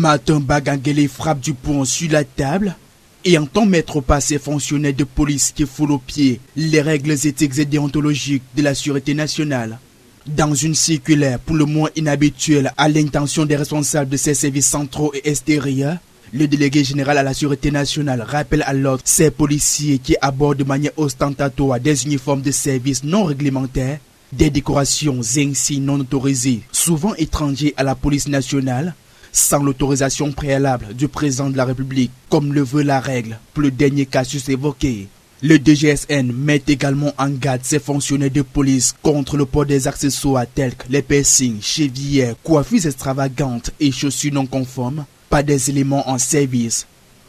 Matemba Ganguélé frappe du poing sur la table et entend mettre au pas ses fonctionnaires de police qui foulent aux pieds les règles éthiques et déontologiques de la Sûreté nationale. Dans une circulaire pour le moins inhabituelle à l'intention des responsables de ces services centraux et extérieurs, le délégué général à la Sûreté nationale rappelle à l'ordre ces policiers qui abordent de manière ostentatoire des uniformes de service non réglementaires, des décorations et insignes non autorisées, souvent étrangers à la police nationale, sans l'autorisation préalable du président de la République, comme le veut la règle pour le dernier casus évoqué. Le DGSN met également en garde ses fonctionnaires de police contre le port des accessoires tels que les piercings, chevillères, coiffures extravagantes et chaussures non conformes, pas des éléments en service.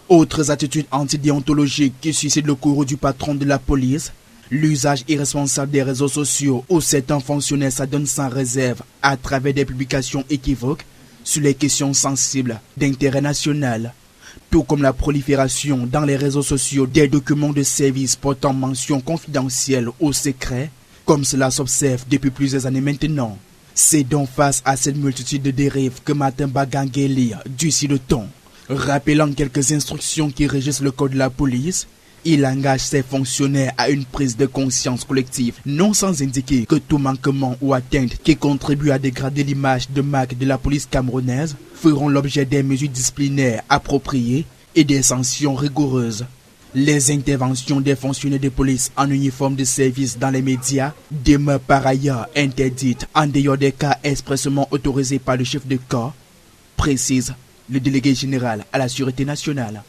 Autres attitudes antidéontologiques qui suscitent le courroux du patron de la police, l'usage irresponsable des réseaux sociaux où certains fonctionnaires s'adonnent sans réserve à travers des publications équivoques sur les questions sensibles d'intérêt national, tout comme la prolifération dans les réseaux sociaux des documents de service portant mention confidentielle ou secret, comme cela s'observe depuis plusieurs années maintenant. C'est donc face à cette multitude de dérives que Matemba Ganguélé durcit le ton, rappelant quelques instructions qui régissent le code de la police. Il engage ses fonctionnaires à une prise de conscience collective, non sans indiquer que tout manquement ou atteinte qui contribue à dégrader l'image de marque de la police camerounaise feront l'objet des mesures disciplinaires appropriées et des sanctions rigoureuses. Les interventions des fonctionnaires de police en uniforme de service dans les médias demeurent par ailleurs interdites en dehors des cas expressément autorisés par le chef de corps, précise le délégué général à la Sûreté nationale.